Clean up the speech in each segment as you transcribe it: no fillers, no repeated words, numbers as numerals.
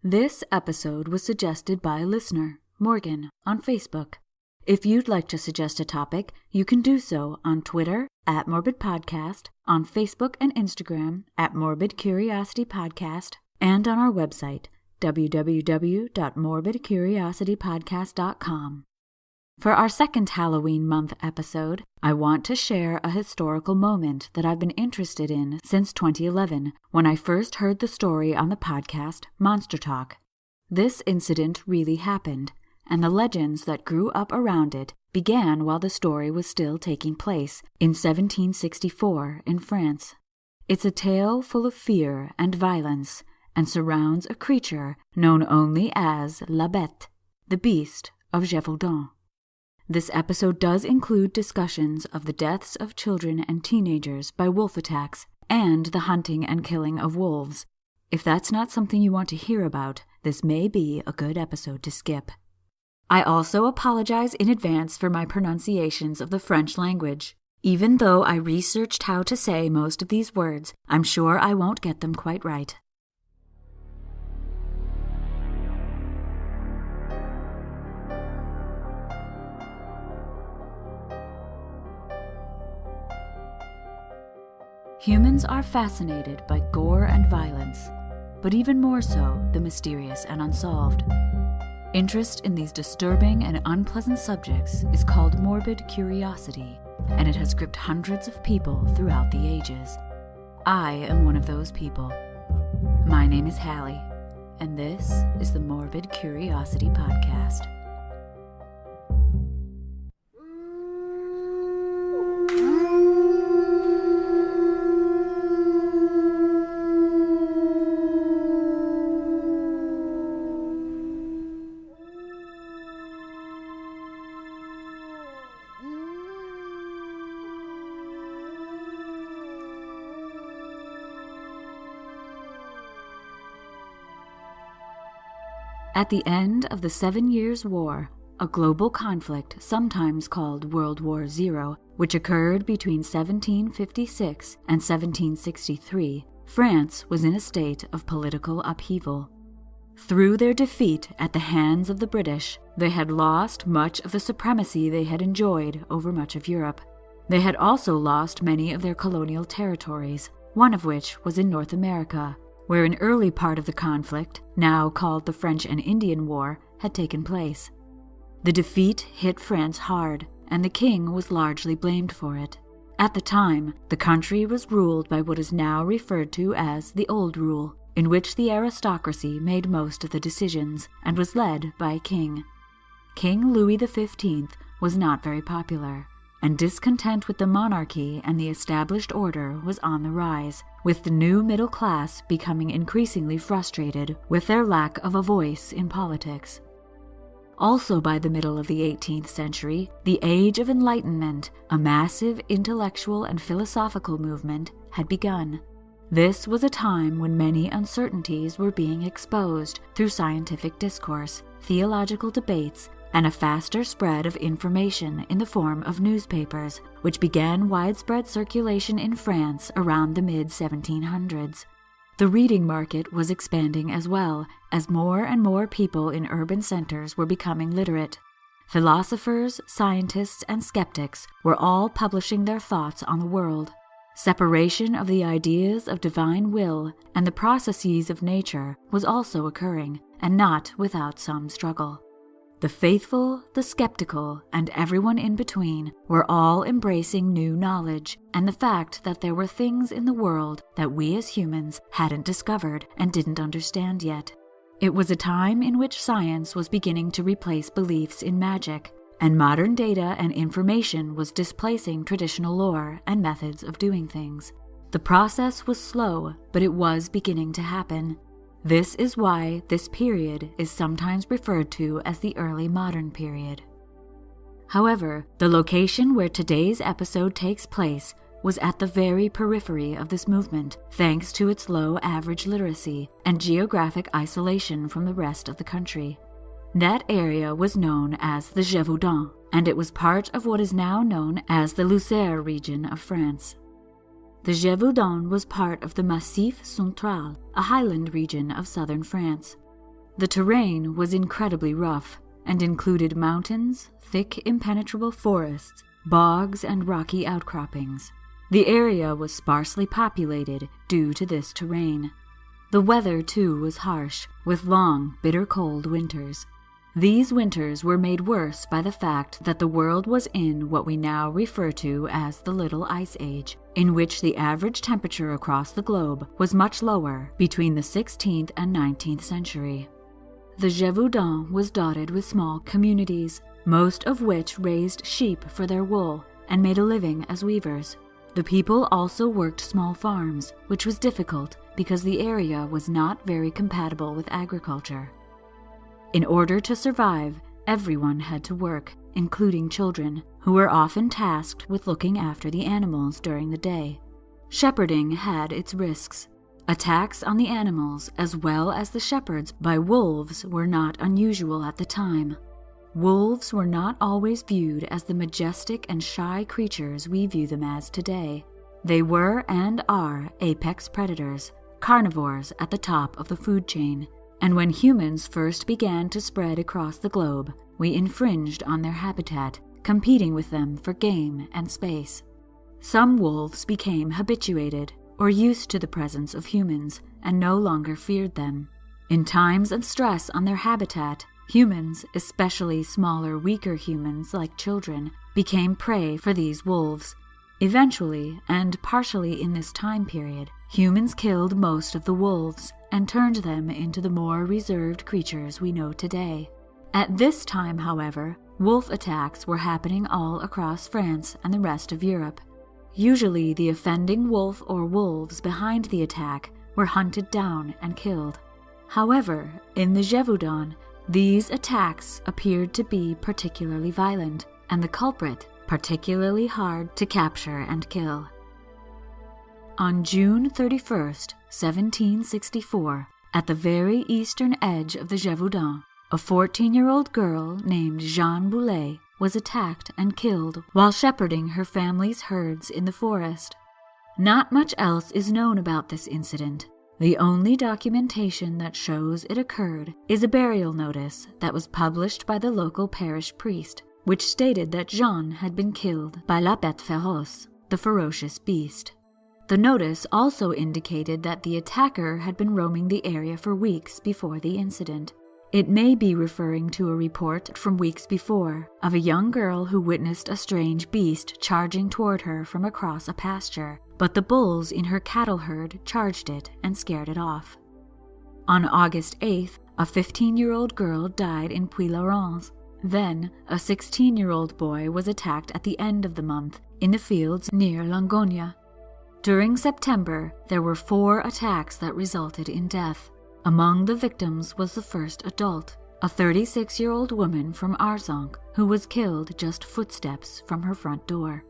This episode was suggested by a listener, Morgan, on Facebook. If you'd like to suggest a topic, you can do so on Twitter @MorbidPodcast, on Facebook and Instagram @MorbidCuriosityPodcast, and on our website, www.morbidcuriositypodcast.com. For our second Halloween month episode, I want to share a historical moment that I've been interested in since 2011, when I first heard the story on the podcast Monster Talk. This incident really happened, and the legends that grew up around it began while the story was still taking place in 1764 in France. It's a tale full of fear and violence, and surrounds a creature known only as La Bete, the Beast of Gevaudan. This episode does include discussions of the deaths of children and teenagers by wolf attacks and the hunting and killing of wolves. If that's not something you want to hear about, this may be a good episode to skip. I also apologize in advance for my pronunciations of the French language. Even though I researched how to say most of these words, I'm sure I won't get them quite right. Humans are fascinated by gore and violence, but even more so the mysterious and unsolved. Interest in these disturbing and unpleasant subjects is called morbid curiosity, and it has gripped hundreds of people throughout the ages. I am one of those people. My name is Hallie, and this is the Morbid Curiosity Podcast. At the end of the 7 Years' War, a global conflict sometimes called World War Zero, which occurred between 1756 and 1763, France was in a state of political upheaval. Through their defeat at the hands of the British, they had lost much of the supremacy they had enjoyed over much of Europe. They had also lost many of their colonial territories, one of which was in North America, where an early part of the conflict, now called the French and Indian War, had taken place. The defeat hit France hard, and the king was largely blamed for it. At the time, the country was ruled by what is now referred to as the Old Rule, in which the aristocracy made most of the decisions and was led by a king. King Louis XV was not very popular, and discontent with the monarchy and the established order was on the rise, with the new middle class becoming increasingly frustrated with their lack of a voice in politics. Also by the middle of the 18th century, the Age of Enlightenment, a massive intellectual and philosophical movement, had begun. This was a time when many uncertainties were being exposed through scientific discourse, theological debates, and a faster spread of information in the form of newspapers, which began widespread circulation in France around the mid-1700s. The reading market was expanding as well, as more and more people in urban centers were becoming literate. Philosophers, scientists, and skeptics were all publishing their thoughts on the world. Separation of the ideas of divine will and the processes of nature was also occurring, and not without some struggle. The faithful, the skeptical, and everyone in between were all embracing new knowledge and the fact that there were things in the world that we as humans hadn't discovered and didn't understand yet. It was a time in which science was beginning to replace beliefs in magic, and modern data and information was displacing traditional lore and methods of doing things. The process was slow, but it was beginning to happen. This is why this period is sometimes referred to as the early modern period. However, the location where today's episode takes place was at the very periphery of this movement, thanks to its low average literacy and geographic isolation from the rest of the country. That area was known as the Gevaudan, and it was part of what is now known as the Lucerne region of France. The Gevaudan was part of the Massif Central, a highland region of southern France. The terrain was incredibly rough and included mountains, thick impenetrable forests, bogs, and rocky outcroppings. The area was sparsely populated due to this terrain. The weather, too, was harsh, with long, bitter cold winters. These winters were made worse by the fact that the world was in what we now refer to as the Little Ice Age, in which the average temperature across the globe was much lower between the 16th and 19th century. The Gevaudan was dotted with small communities, most of which raised sheep for their wool and made a living as weavers. The people also worked small farms, which was difficult because the area was not very compatible with agriculture. In order to survive, everyone had to work, including children, who were often tasked with looking after the animals during the day. Shepherding had its risks. Attacks on the animals, as well as the shepherds, by wolves were not unusual at the time. Wolves were not always viewed as the majestic and shy creatures we view them as today. They were and are apex predators, carnivores at the top of the food chain. And when humans first began to spread across the globe, we infringed on their habitat, competing with them for game and space. Some wolves became habituated or used to the presence of humans and no longer feared them. In times of stress on their habitat, humans, especially smaller, weaker humans like children, became prey for these wolves. Eventually, and partially in this time period, humans killed most of the wolves and turned them into the more reserved creatures we know today. At this time, however, wolf attacks were happening all across France and the rest of Europe. Usually, the offending wolf or wolves behind the attack were hunted down and killed. However, in the Gevaudan, these attacks appeared to be particularly violent, and the culprit particularly hard to capture and kill. On June 31st, 1764, at the very eastern edge of the Gevaudan, a 14-year-old girl named Jeanne Boulet was attacked and killed while shepherding her family's herds in the forest. Not much else is known about this incident. The only documentation that shows it occurred is a burial notice that was published by the local parish priest, which stated that Jeanne had been killed by la Bete féroce, the ferocious beast. The notice also indicated that the attacker had been roaming the area for weeks before the incident. It may be referring to a report from weeks before of a young girl who witnessed a strange beast charging toward her from across a pasture, but the bulls in her cattle herd charged it and scared it off. On August 8th, a 15-year-old girl died in Puy-Laurens. Then, a 16-year-old boy was attacked at the end of the month in the fields near Langogne. During September, there were 4 attacks that resulted in death. Among the victims was the first adult, a 36-year-old woman from Arzonc, who was killed just footsteps from her front door.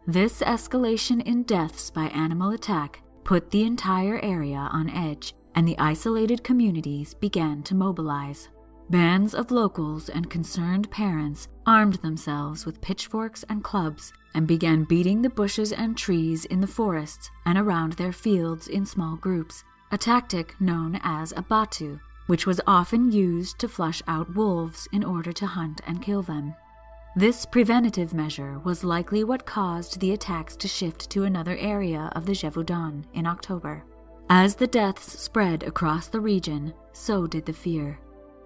This escalation in deaths by animal attack put the entire area on edge, and the isolated communities began to mobilize. Bands of locals and concerned parents armed themselves with pitchforks and clubs and began beating the bushes and trees in the forests and around their fields in small groups, a tactic known as a battue, which was often used to flush out wolves in order to hunt and kill them. This preventative measure was likely what caused the attacks to shift to another area of the Gevaudan in October. As the deaths spread across the region, so did the fear.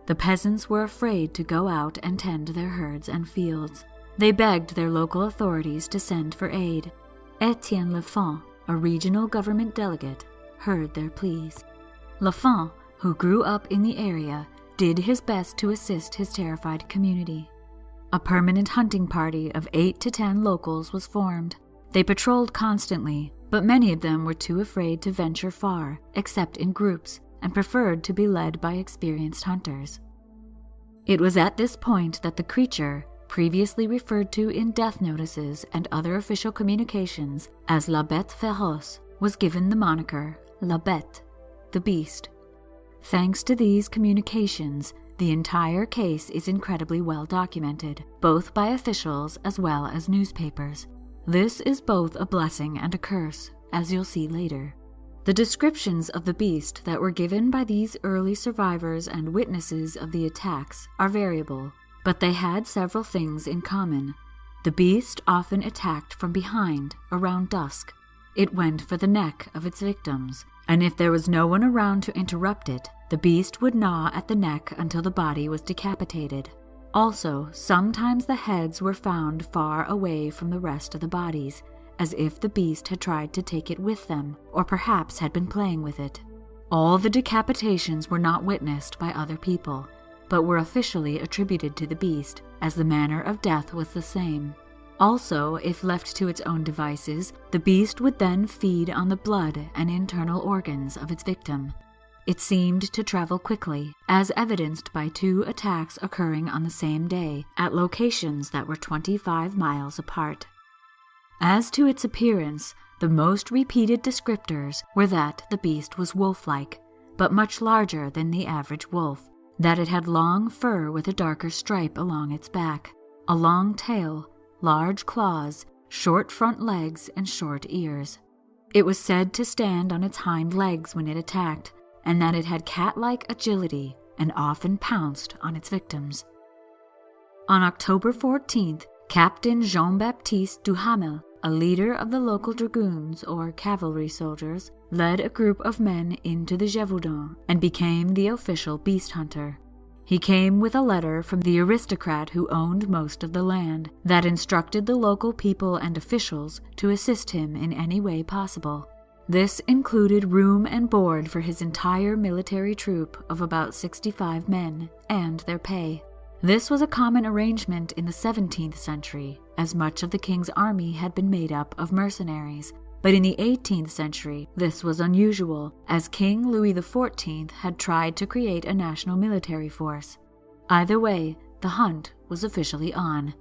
The peasants were afraid to go out and tend their herds and fields. They begged their local authorities to send for aid. Etienne Lafont, a regional government delegate, heard their pleas. Lafont, who grew up in the area, did his best to assist his terrified community. A permanent hunting party of 8 to 10 locals was formed. They patrolled constantly, but many of them were too afraid to venture far, except in groups, and preferred to be led by experienced hunters. It was at this point that the creature, previously referred to in death notices and other official communications as la Bete féroce, was given the moniker la Bete, the beast. Thanks to these communications, the entire case is incredibly well documented, both by officials as well as newspapers. This is both a blessing and a curse, as you'll see later. The descriptions of the beast that were given by these early survivors and witnesses of the attacks are variable, but they had several things in common. The beast often attacked from behind around dusk. It went for the neck of its victims, and if there was no one around to interrupt it, the beast would gnaw at the neck until the body was decapitated. Also, sometimes the heads were found far away from the rest of the bodies, as if the beast had tried to take it with them, or perhaps had been playing with it. All the decapitations were not witnessed by other people, but were officially attributed to the beast, as the manner of death was the same. Also, if left to its own devices, the beast would then feed on the blood and internal organs of its victim. It seemed to travel quickly, as evidenced by 2 attacks occurring on the same day, at locations that were 25 miles apart. As to its appearance, the most repeated descriptors were that the beast was wolf-like, but much larger than the average wolf, that it had long fur with a darker stripe along its back, a long tail, large claws, short front legs, and short ears. It was said to stand on its hind legs when it attacked, and that it had cat-like agility and often pounced on its victims. On October 14th, Captain Jean-Baptiste Duhamel, a leader of the local dragoons or cavalry soldiers, led a group of men into the Gevaudan and became the official beast hunter. He came with a letter from the aristocrat who owned most of the land that instructed the local people and officials to assist him in any way possible. This included room and board for his entire military troop of about 65 men and their pay. This was a common arrangement in the 17th century, as much of the king's army had been made up of mercenaries. But in the 18th century, this was unusual, as King Louis XIV had tried to create a national military force. Either way, the hunt was officially on.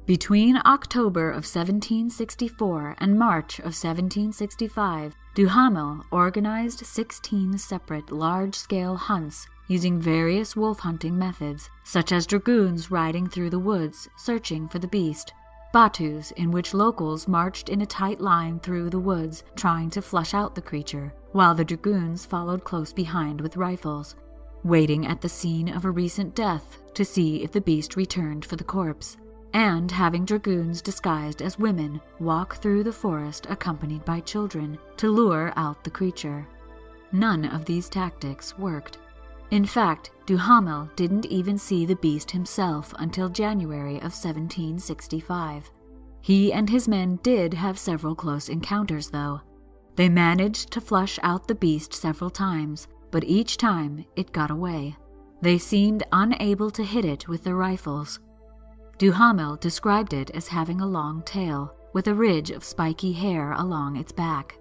Between October of 1764 and March of 1765, Duhamel organized 16 separate large-scale hunts using various wolf-hunting methods, such as dragoons riding through the woods searching for the beast, battus in which locals marched in a tight line through the woods trying to flush out the creature, while the dragoons followed close behind with rifles, waiting at the scene of a recent death to see if the beast returned for the corpse, and having dragoons disguised as women walk through the forest accompanied by children to lure out the creature. None of these tactics worked. In fact, Duhamel didn't even see the beast himself until January of 1765. He and his men did have several close encounters, though. They managed to flush out the beast several times, but each time it got away. They seemed unable to hit it with their rifles. Duhamel described it as having a long tail, with a ridge of spiky hair along its back.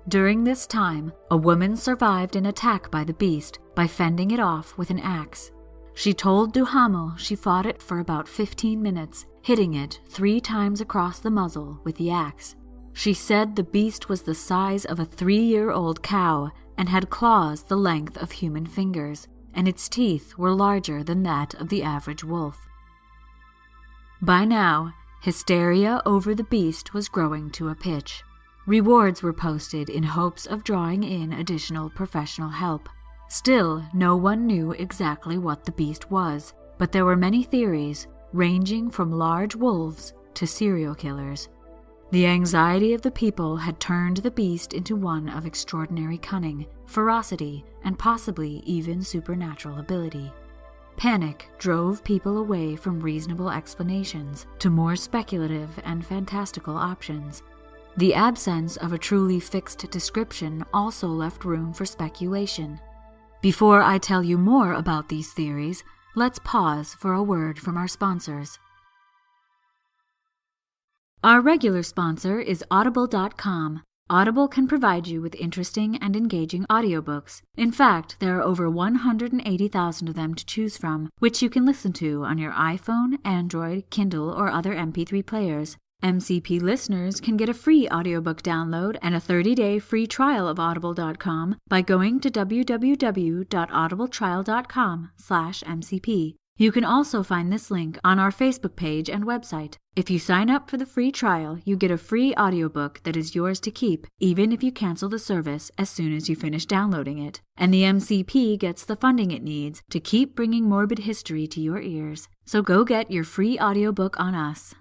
During this time, a woman survived an attack by the beast by fending it off with an axe. She told Duhamel she fought it for about 15 minutes, hitting it 3 times across the muzzle with the axe. She said the beast was the size of a 3-year-old cow and had claws the length of human fingers, and its teeth were larger than that of the average wolf. By now, hysteria over the beast was growing to a pitch. Rewards were posted in hopes of drawing in additional professional help. Still, no one knew exactly what the beast was, but there were many theories, ranging from large wolves to serial killers. The anxiety of the people had turned the beast into one of extraordinary cunning, ferocity, and possibly even supernatural ability. Panic drove people away from reasonable explanations to more speculative and fantastical options. The absence of a truly fixed description also left room for speculation. Before I tell you more about these theories, let's pause for a word from our sponsors. Our regular sponsor is Audible.com. Audible can provide you with interesting and engaging audiobooks. In fact, there are over 180,000 of them to choose from, which you can listen to on your iPhone, Android, Kindle, or other MP3 players. MCP listeners can get a free audiobook download and a 30-day free trial of Audible.com by going to www.audibletrial.com/MCP. You can also find this link on our Facebook page and website. If you sign up for the free trial, you get a free audiobook that is yours to keep, even if you cancel the service as soon as you finish downloading it. And the MCP gets the funding it needs to keep bringing morbid history to your ears. So go get your free audiobook on us.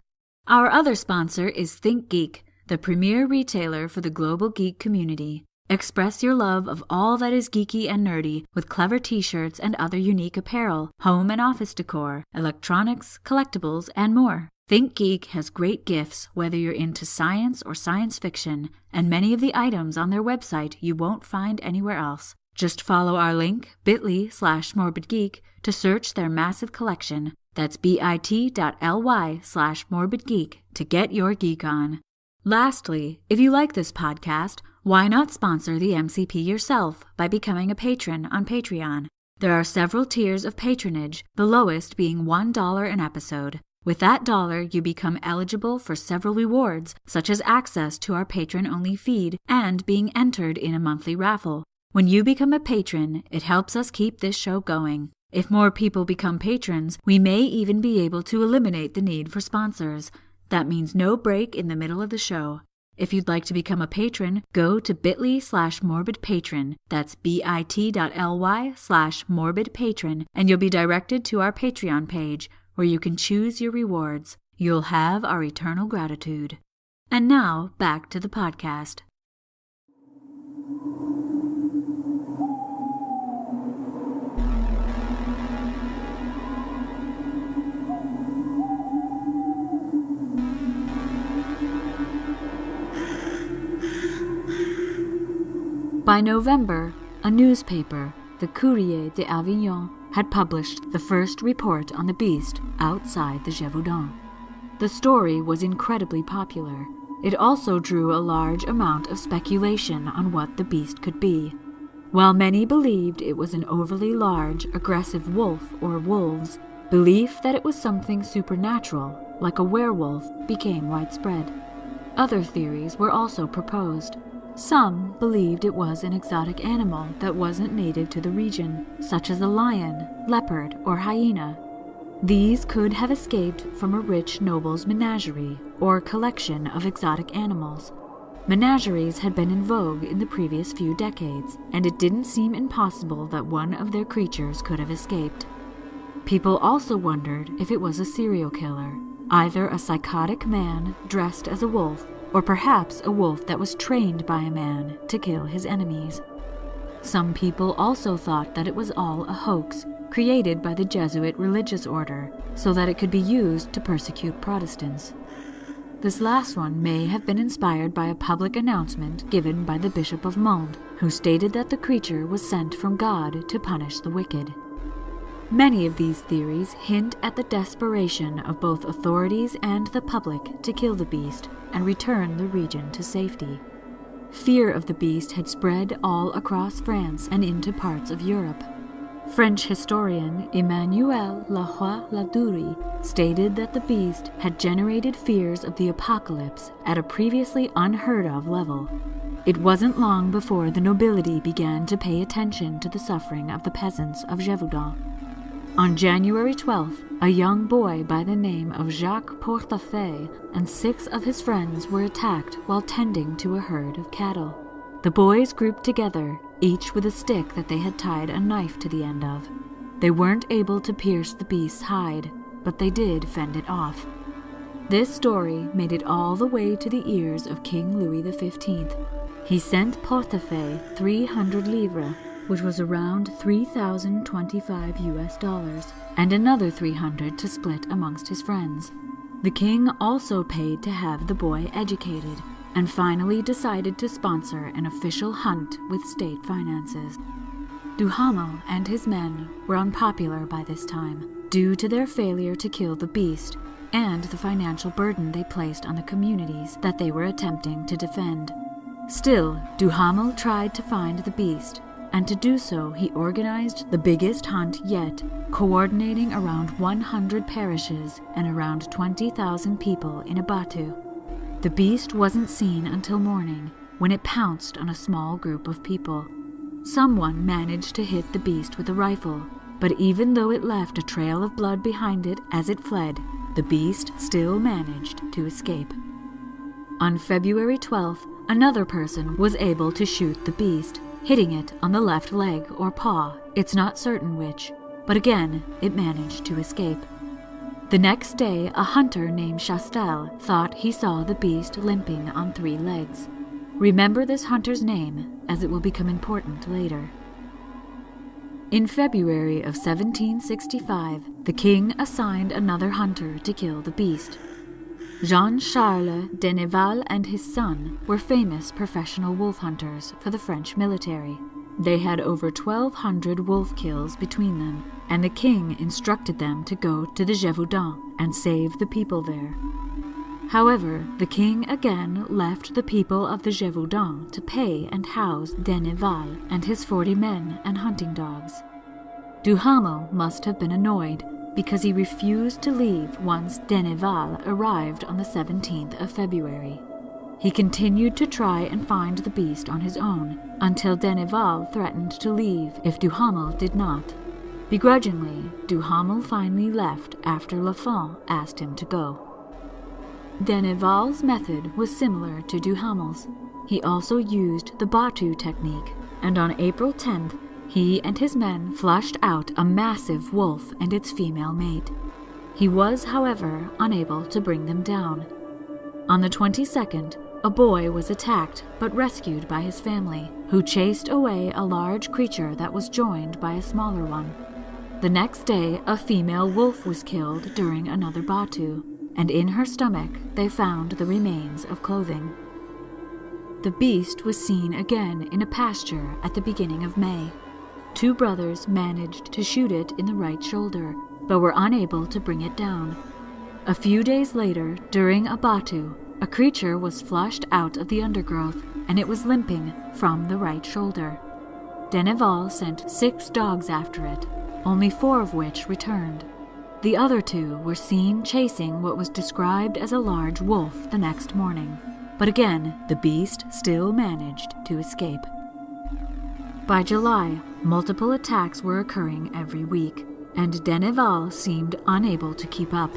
Our other sponsor is Think Geek, the premier retailer for the global geek community. Express your love of all that is geeky and nerdy with clever t-shirts and other unique apparel, home and office decor, electronics, collectibles, and more. Think Geek has great gifts whether you're into science or science fiction, and many of the items on their website you won't find anywhere else. Just follow our link, bit.ly/morbidgeek, to search their massive collection. That's bit.ly/morbidgeek to get your geek on. Lastly, if you like this podcast, why not sponsor the MCP yourself by becoming a patron on Patreon? There are several tiers of patronage, the lowest being $1 an episode. With that dollar, you become eligible for several rewards, such as access to our patron-only feed and being entered in a monthly raffle. When you become a patron, it helps us keep this show going. If more people become patrons, we may even be able to eliminate the need for sponsors. That means no break in the middle of the show. If you'd like to become a patron, go to bit.ly/morbidpatron. That's bit.ly/morbidpatron, and you'll be directed to our Patreon page, where you can choose your rewards. You'll have our eternal gratitude. And now, back to the podcast. By November, a newspaper, the Courrier d'Avignon, had published the first report on the beast outside the Gevaudan. The story was incredibly popular. It also drew a large amount of speculation on what the beast could be. While many believed it was an overly large, aggressive wolf or wolves, belief that it was something supernatural, like a werewolf, became widespread. Other theories were also proposed. Some believed it was an exotic animal that wasn't native to the region, such as a lion, leopard, or hyena. These could have escaped from a rich noble's menagerie, or collection of exotic animals. Menageries had been in vogue in the previous few decades, and it didn't seem impossible that one of their creatures could have escaped. People also wondered if it was a serial killer, either a psychotic man dressed as a wolf, or perhaps a wolf that was trained by a man to kill his enemies. Some people also thought that it was all a hoax, created by the Jesuit religious order, so that it could be used to persecute Protestants. This last one may have been inspired by a public announcement given by the Bishop of Mende, who stated that the creature was sent from God to punish the wicked. Many of these theories hint at the desperation of both authorities and the public to kill the beast and return the region to safety. Fear of the beast had spread all across France and into parts of Europe. French historian Emmanuel Ladurie stated that the beast had generated fears of the apocalypse at a previously unheard of level. It wasn't long before the nobility began to pay attention to the suffering of the peasants of Gevaudan. On January 12th, a young boy by the name of Jacques Portefeuille and 6 of his friends were attacked while tending to a herd of cattle. The boys grouped together, each with a stick that they had tied a knife to the end of. They weren't able to pierce the beast's hide, but they did fend it off. This story made it all the way to the ears of King Louis XV. He sent Portefeuille 300 livres, which was around $3,025, and another 300 to split amongst his friends. The king also paid to have the boy educated, and finally decided to sponsor an official hunt with state finances. Duhamel and his men were unpopular by this time, due to their failure to kill the beast, and the financial burden they placed on the communities that they were attempting to defend. Still, Duhamel tried to find the beast, and to do so he organized the biggest hunt yet, coordinating around 100 parishes and around 20,000 people in a battue. The beast wasn't seen until morning, when it pounced on a small group of people. Someone managed to hit the beast with a rifle, But even though it left a trail of blood behind it as it fled, the beast still managed to escape. On February 12th, another person was able to shoot the beast, hitting it on the left leg or paw, it's not certain which, but again, it managed to escape. The next day, a hunter named Chastel thought he saw the beast limping on 3 legs. Remember this hunter's name, as it will become important later. In February of 1765, the king assigned another hunter to kill the beast. Jean-Charles Denneval and his son were famous professional wolf hunters for the French military. They had over 1,200 wolf kills between them, and the king instructed them to go to the Gevaudan and save the people there. However, the king again left the people of the Gevaudan to pay and house Denneval and his 40 men and hunting dogs. Duhamel must have been annoyed because he refused to leave once Denneval arrived on the 17th of February. He continued to try and find the beast on his own until Denneval threatened to leave if Duhamel did not. Begrudgingly, Duhamel finally left after Lafont asked him to go. Denneval's method was similar to Duhamel's. He also used the Bete technique, and on April 10th, he and his men flushed out a massive wolf and its female mate. He was, however, unable to bring them down. On the 22nd, a boy was attacked but rescued by his family, who chased away a large creature that was joined by a smaller one. The next day, a female wolf was killed during another Batu, and in her stomach they found the remains of clothing. The beast was seen again in a pasture at the beginning of May. 2 brothers managed to shoot it in the right shoulder, but were unable to bring it down. A few days later, during a Batu, a creature was flushed out of the undergrowth, and it was limping from the right shoulder. Denneval sent 6 dogs after it, only 4 of which returned. The other 2 were seen chasing what was described as a large wolf the next morning, but again, the beast still managed to escape. By July, multiple attacks were occurring every week, and Denneval seemed unable to keep up.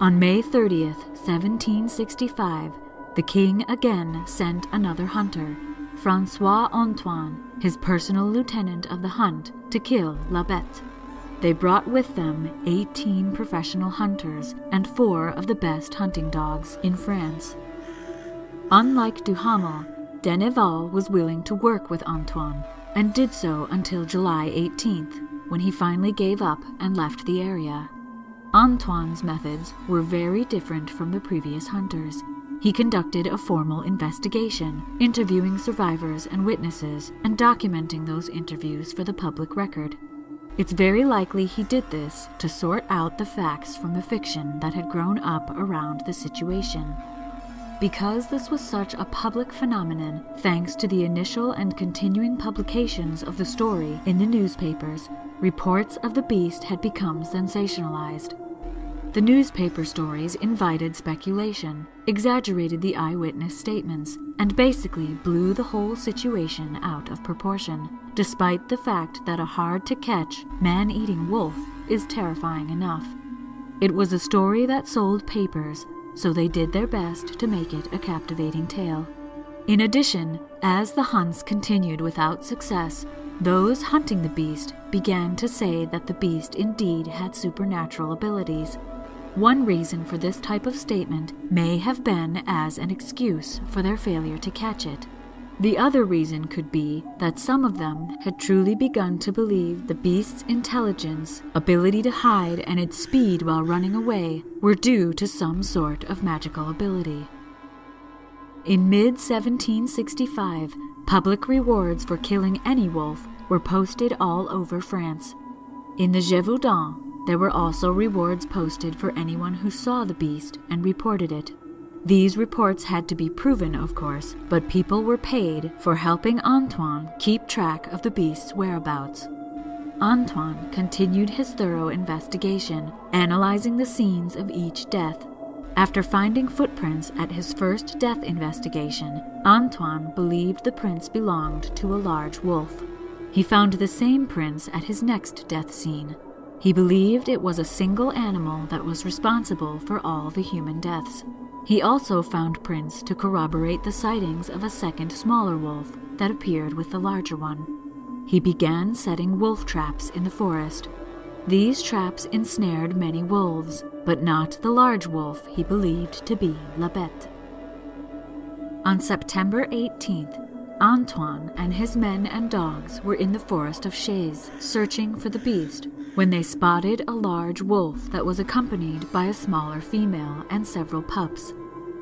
On May 30th, 1765, the king again sent another hunter, François Antoine, his personal lieutenant of the hunt, to kill La Bete. They brought with them 18 professional hunters and 4 of the best hunting dogs in France. Unlike Duhamel, Denneval was willing to work with Antoine, and did so until July 18th, when he finally gave up and left the area. Antoine's methods were very different from the previous hunters. He conducted a formal investigation, interviewing survivors and witnesses, and documenting those interviews for the public record. It's very likely he did this to sort out the facts from the fiction that had grown up around the situation. Because this was such a public phenomenon, thanks to the initial and continuing publications of the story in the newspapers, reports of the beast had become sensationalized. The newspaper stories invited speculation, exaggerated the eyewitness statements, and basically blew the whole situation out of proportion, despite the fact that a hard-to-catch, man-eating wolf is terrifying enough. It was a story that sold papers, so they did their best to make it a captivating tale. In addition, as the hunts continued without success, those hunting the beast began to say that the beast indeed had supernatural abilities. One reason for this type of statement may have been as an excuse for their failure to catch it. The other reason could be that some of them had truly begun to believe the beast's intelligence, ability to hide, and its speed while running away were due to some sort of magical ability. In mid-1765, public rewards for killing any wolf were posted all over France. In the Gevaudan, there were also rewards posted for anyone who saw the beast and reported it. These reports had to be proven, of course, but people were paid for helping Antoine keep track of the beast's whereabouts. Antoine continued his thorough investigation, analyzing the scenes of each death. After finding footprints at his first death investigation, Antoine believed the prints belonged to a large wolf. He found the same prints at his next death scene. He believed it was a single animal that was responsible for all the human deaths. He also found prints to corroborate the sightings of a second smaller wolf that appeared with the larger one. He began setting wolf traps in the forest. These traps ensnared many wolves, but not the large wolf he believed to be Bete. On September 18th, Antoine and his men and dogs were in the forest of Chaise searching for the beast when they spotted a large wolf that was accompanied by a smaller female and several pups.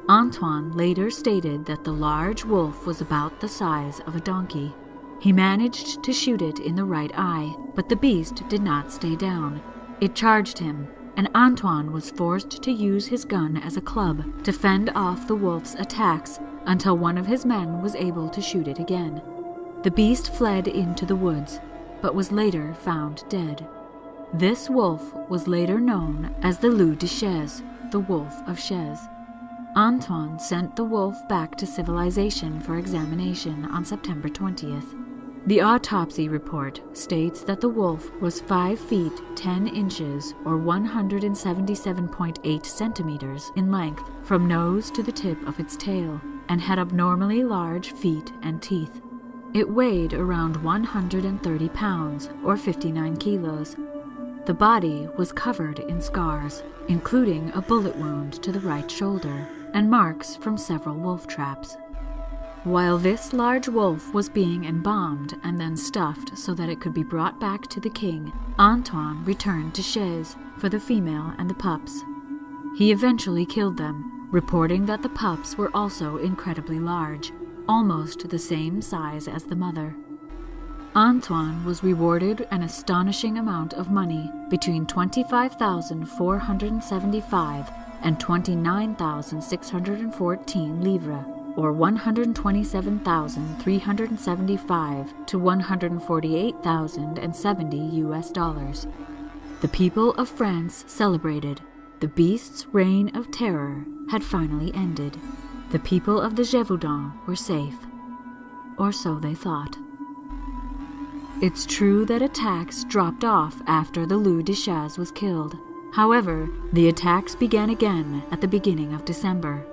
Antoine later stated that the large wolf was about the size of a donkey. He managed to shoot it in the right eye, but the beast did not stay down. It charged him, and Antoine was forced to use his gun as a club to fend off the wolf's attacks until one of his men was able to shoot it again. The beast fled into the woods, but was later found dead. This wolf was later known as the Loup de Chaise, the Wolf of Chaise. Antoine sent the wolf back to civilization for examination on September 20th. The autopsy report states that the wolf was 5 feet 10 inches or 177.8 centimeters in length from nose to the tip of its tail and had abnormally large feet and teeth. It weighed around 130 pounds or 59 kilos. The body was covered in scars, including a bullet wound to the right shoulder and marks from several wolf traps. While this large wolf was being embalmed and then stuffed so that it could be brought back to the king, Antoine returned to Chaise for the female and the pups. He eventually killed them, reporting that the pups were also incredibly large, almost the same size as the mother. Antoine was rewarded an astonishing amount of money, between 25,475 and 29,614 livres, or 127,375 to 148,070 US dollars. The people of France celebrated. The beast's reign of terror had finally ended. The people of the Gevaudan were safe. Or so they thought. It's true that attacks dropped off after the Loup de Chaise was killed. However, the attacks began again at the beginning of December.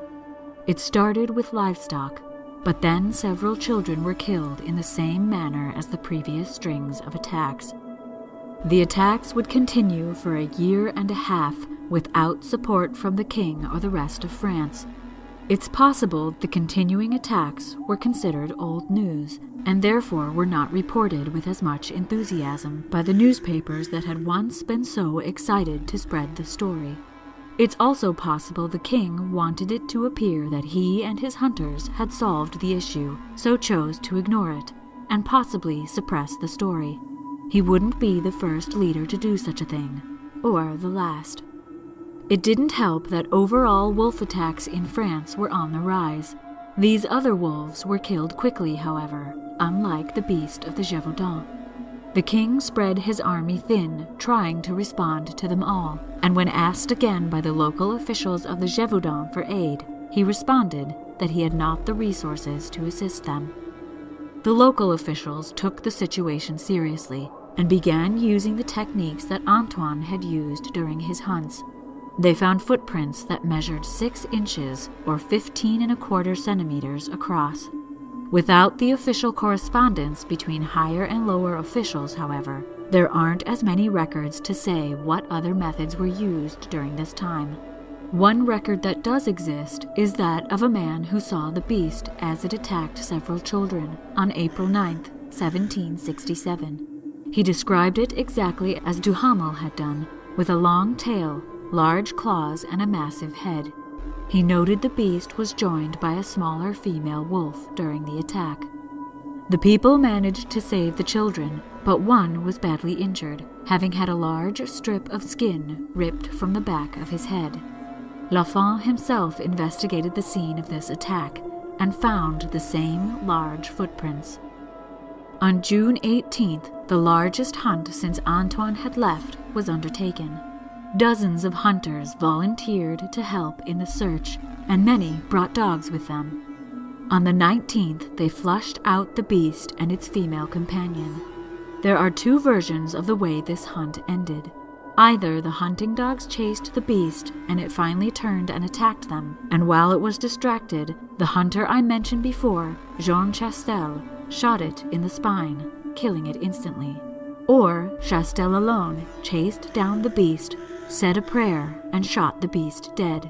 It started with livestock, but then several children were killed in the same manner as the previous strings of attacks. The attacks would continue for a year and a half without support from the king or the rest of France. It's possible the continuing attacks were considered old news and therefore were not reported with as much enthusiasm by the newspapers that had once been so excited to spread the story. It's also possible the king wanted it to appear that he and his hunters had solved the issue, so chose to ignore it, and possibly suppress the story. He wouldn't be the first leader to do such a thing, or the last. It didn't help that overall wolf attacks in France were on the rise. These other wolves were killed quickly, however, unlike the Beast of the Gevaudan. The king spread his army thin, trying to respond to them all, and when asked again by the local officials of the Gevaudan for aid, he responded that he had not the resources to assist them. The local officials took the situation seriously and began using the techniques that Antoine had used during his hunts. They found footprints that measured 6 inches or 15¼ centimeters across. Without the official correspondence between higher and lower officials, however, there aren't as many records to say what other methods were used during this time. One record that does exist is that of a man who saw the beast as it attacked several children on April 9, 1767. He described it exactly as Duhamel had done, with a long tail, large claws, and a massive head. He noted the beast was joined by a smaller female wolf during the attack. The people managed to save the children, but one was badly injured, having had a large strip of skin ripped from the back of his head. L'Enfant himself investigated the scene of this attack and found the same large footprints. On June 18th, the largest hunt since Antoine had left was undertaken. Dozens of hunters volunteered to help in the search, and many brought dogs with them. On the 19th, they flushed out the beast and its female companion. There are two versions of the way this hunt ended. Either the hunting dogs chased the beast and it finally turned and attacked them, and while it was distracted, the hunter I mentioned before, Jean Chastel, shot it in the spine, killing it instantly. Or Chastel alone chased down the beast, said a prayer, and shot the beast dead.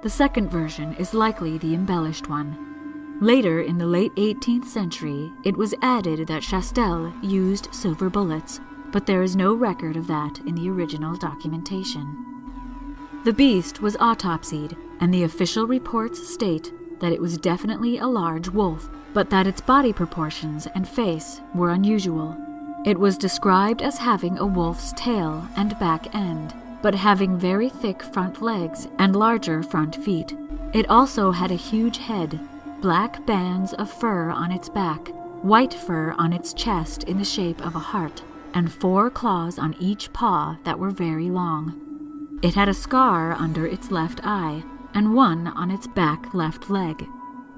The second version is likely the embellished one. Later, in the late 18th century, it was added that Chastel used silver bullets, but there is no record of that in the original documentation. The beast was autopsied, and the official reports state that it was definitely a large wolf, but that its body proportions and face were unusual. It was described as having a wolf's tail and back end, but having very thick front legs and larger front feet. It also had a huge head, black bands of fur on its back, white fur on its chest in the shape of a heart, and 4 claws on each paw that were very long. It had a scar under its left eye, and one on its back left leg.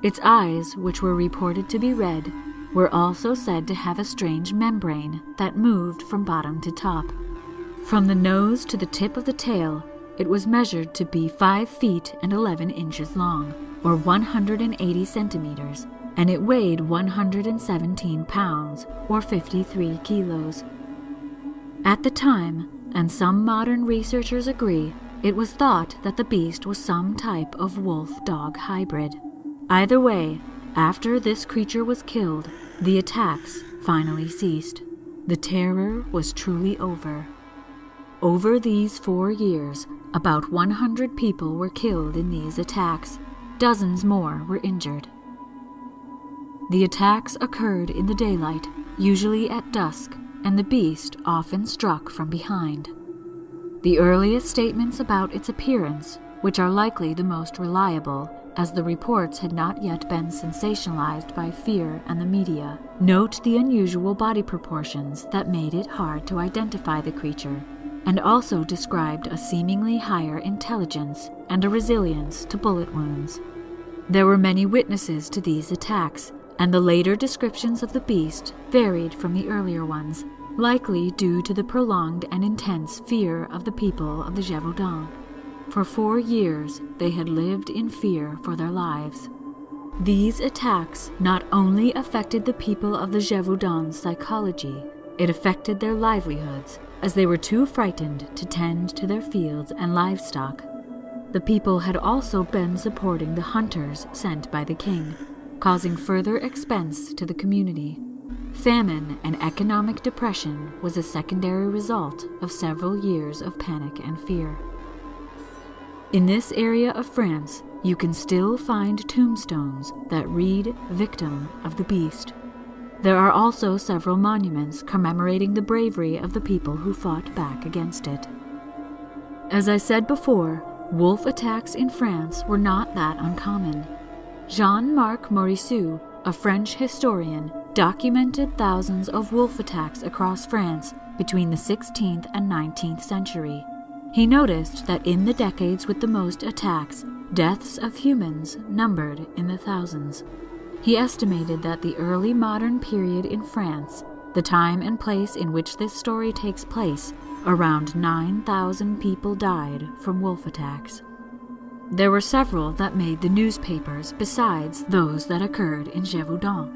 Its eyes, which were reported to be red, were also said to have a strange membrane that moved from bottom to top. From the nose to the tip of the tail, it was measured to be 5 feet and 11 inches long, or 180 centimeters, and it weighed 117 pounds, or 53 kilos. At the time, and some modern researchers agree, it was thought that the beast was some type of wolf-dog hybrid. Either way, after this creature was killed, the attacks finally ceased. The terror was truly over. Over these 4 years, about 100 people were killed in these attacks. Dozens more were injured. The attacks occurred in the daylight, usually at dusk, and the beast often struck from behind. The earliest statements about its appearance, which are likely the most reliable, as the reports had not yet been sensationalized by fear and the media, note the unusual body proportions that made it hard to identify the creature, and also described a seemingly higher intelligence and a resilience to bullet wounds. There were many witnesses to these attacks, and the later descriptions of the beast varied from the earlier ones, likely due to the prolonged and intense fear of the people of the Gevaudan. For 4 years, they had lived in fear for their lives. These attacks not only affected the people of the Gevaudan's psychology, it affected their livelihoods, as they were too frightened to tend to their fields and livestock. The people had also been supporting the hunters sent by the king, causing further expense to the community. Famine and economic depression was a secondary result of several years of panic and fear. In this area of France, you can still find tombstones that read "Victim of the Beast." There are also several monuments commemorating the bravery of the people who fought back against it. As I said before, wolf attacks in France were not that uncommon. Jean-Marc Morisseau, a French historian, documented thousands of wolf attacks across France between the 16th and 19th century. He noticed that in the decades with the most attacks, deaths of humans numbered in the thousands. He estimated that the early modern period in France, the time and place in which this story takes place, around 9,000 people died from wolf attacks. There were several that made the newspapers besides those that occurred in Gevaudan.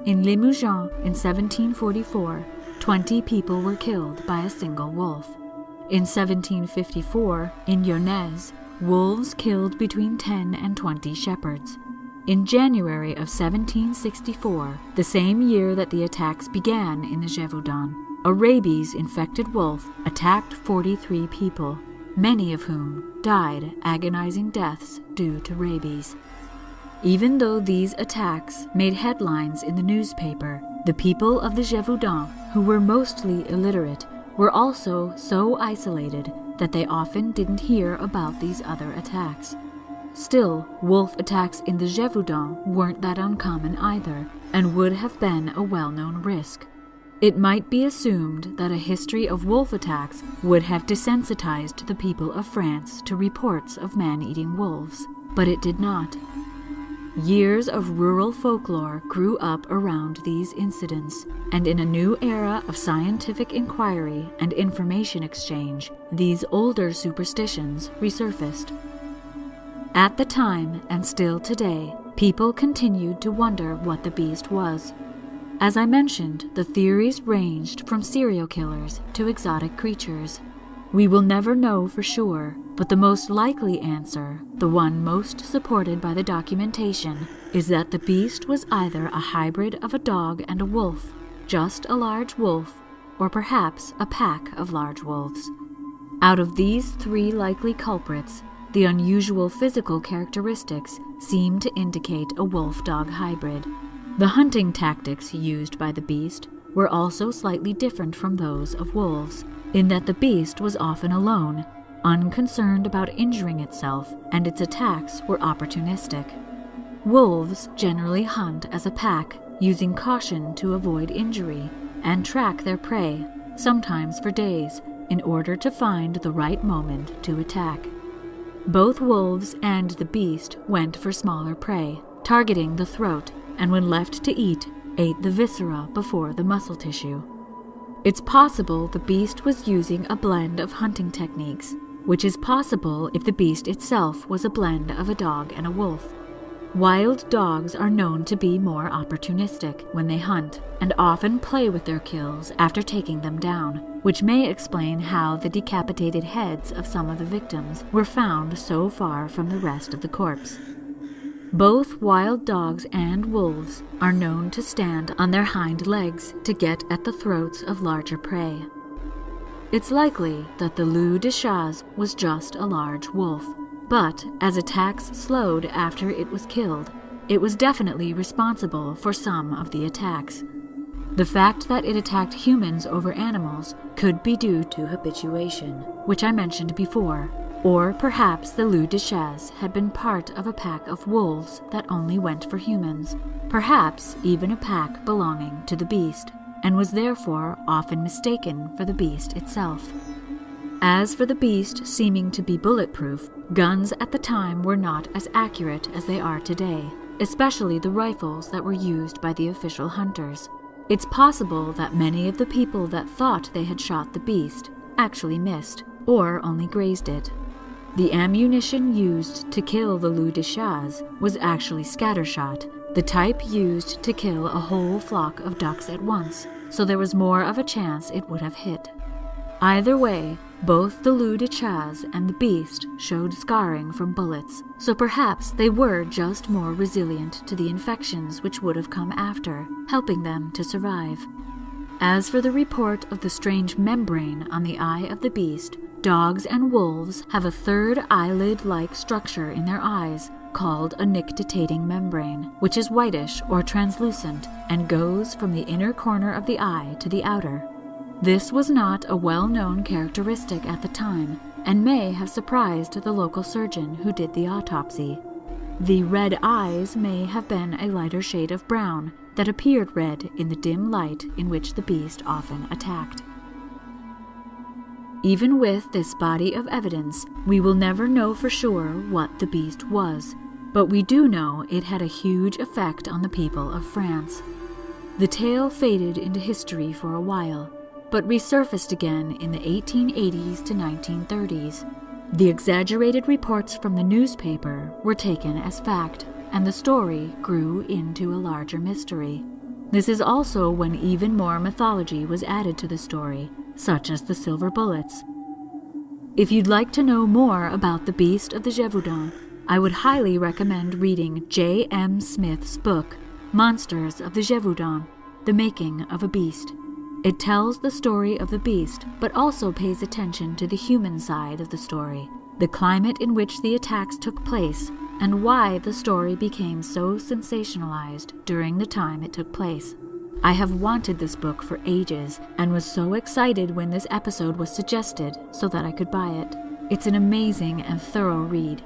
In Limousin in 1744, 20 people were killed by a single wolf. In 1754, in Lyonnaise, wolves killed between 10 and 20 shepherds. In January of 1764, the same year that the attacks began in the Gevaudan, a rabies-infected wolf attacked 43 people, many of whom died agonizing deaths due to rabies. Even though these attacks made headlines in the newspaper, the people of the Gevaudan, who were mostly illiterate, were also so isolated that they often didn't hear about these other attacks. Still, wolf attacks in the Gevaudan weren't that uncommon either, and would have been a well-known risk. It might be assumed that a history of wolf attacks would have desensitized the people of France to reports of man-eating wolves, but it did not. Years of rural folklore grew up around these incidents, and in a new era of scientific inquiry and information exchange, these older superstitions resurfaced. At the time, and still today, people continued to wonder what the beast was. As I mentioned, the theories ranged from serial killers to exotic creatures. We will never know for sure, but the most likely answer, the one most supported by the documentation, is that the beast was either a hybrid of a dog and a wolf, just a large wolf, or perhaps a pack of large wolves. Out of these three likely culprits, the unusual physical characteristics seem to indicate a wolf-dog hybrid. The hunting tactics used by the beast were also slightly different from those of wolves, in that the beast was often alone, unconcerned about injuring itself, and its attacks were opportunistic. Wolves generally hunt as a pack, using caution to avoid injury, and track their prey, sometimes for days, in order to find the right moment to attack. Both wolves and the beast went for smaller prey, targeting the throat, and when left to eat, ate the viscera before the muscle tissue. It's possible the beast was using a blend of hunting techniques, which is possible if the beast itself was a blend of a dog and a wolf. Wild dogs are known to be more opportunistic when they hunt, and often play with their kills after taking them down, which may explain how the decapitated heads of some of the victims were found so far from the rest of the corpse. Both wild dogs and wolves are known to stand on their hind legs to get at the throats of larger prey. It's likely that the loup de chasse was just a large wolf, but as attacks slowed after it was killed, it was definitely responsible for some of the attacks. The fact that it attacked humans over animals could be due to habituation, which I mentioned before, or perhaps the loup de chasse had been part of a pack of wolves that only went for humans, perhaps even a pack belonging to the beast, and was therefore often mistaken for the beast itself. As for the beast seeming to be bulletproof, guns at the time were not as accurate as they are today, especially the rifles that were used by the official hunters. It's possible that many of the people that thought they had shot the beast actually missed, or only grazed it. The ammunition used to kill the loup de chasse was actually scattershot, the type used to kill a whole flock of ducks at once, so there was more of a chance it would have hit. Either way, both the loup de chasse and the beast showed scarring from bullets, so perhaps they were just more resilient to the infections which would have come after, helping them to survive. As for the report of the strange membrane on the eye of the beast, dogs and wolves have a third eyelid-like structure in their eyes called a nictitating membrane, which is whitish or translucent and goes from the inner corner of the eye to the outer. This was not a well-known characteristic at the time and may have surprised the local surgeon who did the autopsy. The red eyes may have been a lighter shade of brown that appeared red in the dim light in which the beast often attacked. Even with this body of evidence, we will never know for sure what the beast was, but we do know it had a huge effect on the people of France. The tale faded into history for a while, but resurfaced again in the 1880s to 1930s. The exaggerated reports from the newspaper were taken as fact, and the story grew into a larger mystery. This is also when even more mythology was added to the story, such as the silver bullets. If you'd like to know more about the Beast of the Gevaudan, I would highly recommend reading J.M. Smith's book, Monsters of the Gevaudan, The Making of a Beast. It tells the story of the beast, but also pays attention to the human side of the story, the climate in which the attacks took place, and why the story became so sensationalized during the time it took place. I have wanted this book for ages and was so excited when this episode was suggested so that I could buy it. It's an amazing and thorough read.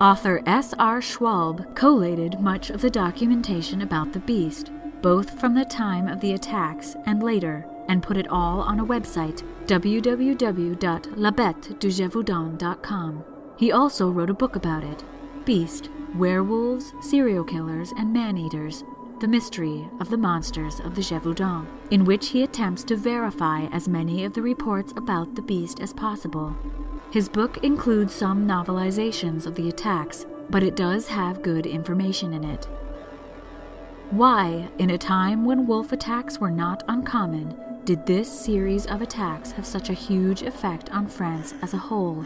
Author S.R. Schwalbe collated much of the documentation about the beast, both from the time of the attacks and later, and put it all on a website, www.labetedugevaudan.com. He also wrote a book about it, Beast, Werewolves, Serial Killers, and Man-Eaters, The Mystery of the Monsters of the Gevaudan, in which he attempts to verify as many of the reports about the beast as possible. His book includes some novelizations of the attacks, but it does have good information in it. Why, in a time when wolf attacks were not uncommon, did this series of attacks have such a huge effect on France as a whole?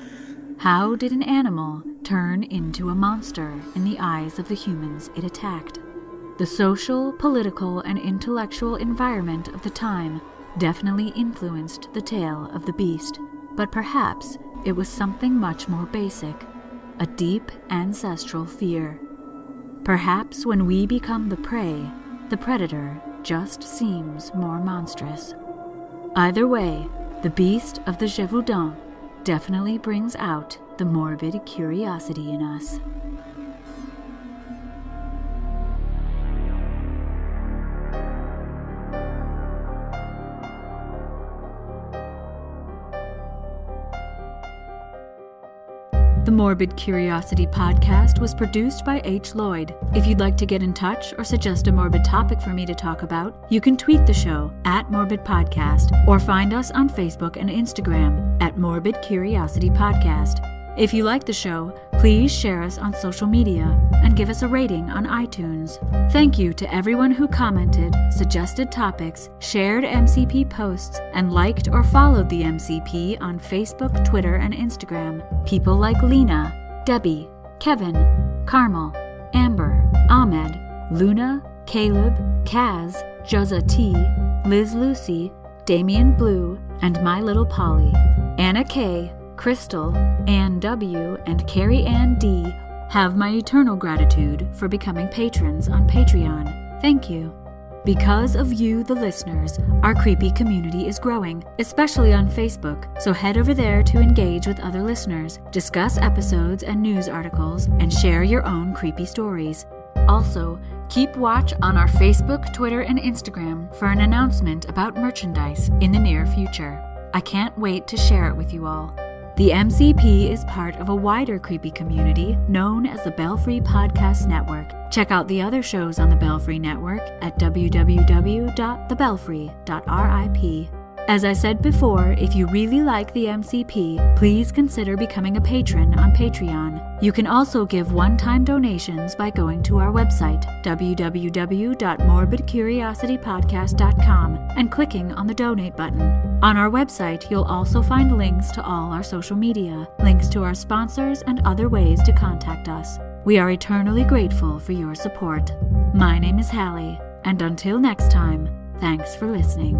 How did an animal turn into a monster in the eyes of the humans it attacked? The social, political, and intellectual environment of the time definitely influenced the tale of the beast, but perhaps it was something much more basic, a deep ancestral fear. Perhaps when we become the prey, the predator just seems more monstrous. Either way, the Beast of the Gevaudan definitely brings out the morbid curiosity in us. The Morbid Curiosity podcast was produced by H. Lloyd. If you'd like to get in touch or suggest a morbid topic for me to talk about, you can tweet the show at Morbid Podcast or find us on Facebook and Instagram at Morbid Curiosity Podcast. If you like the show, please share us on social media and give us a rating on iTunes. Thank you to everyone who commented, suggested topics, shared MCP posts, and liked or followed the MCP on Facebook, Twitter, and Instagram. People like Lena, Debbie, Kevin, Carmel, Amber, Ahmed, Luna, Caleb, Kaz, Juzza T, Liz Lucy, Damian Blue, and My Little Polly. Anna K, Crystal, Ann W., and Carrie Ann D. have my eternal gratitude for becoming patrons on Patreon. Thank you. Because of you, the listeners, our creepy community is growing, especially on Facebook, so head over there to engage with other listeners, discuss episodes and news articles, and share your own creepy stories. Also, keep watch on our Facebook, Twitter, and Instagram for an announcement about merchandise in the near future. I can't wait to share it with you all. The MCP is part of a wider creepy community known as the Belfry Podcast Network. Check out the other shows on the Belfry Network at www.thebelfry.rip. As I said before, if you really like the MCP, please consider becoming a patron on Patreon. You can also give one-time donations by going to our website, www.morbidcuriositypodcast.com, and clicking on the donate button. On our website, you'll also find links to all our social media, links to our sponsors, and other ways to contact us. We are eternally grateful for your support. My name is Hallie, and until next time, thanks for listening.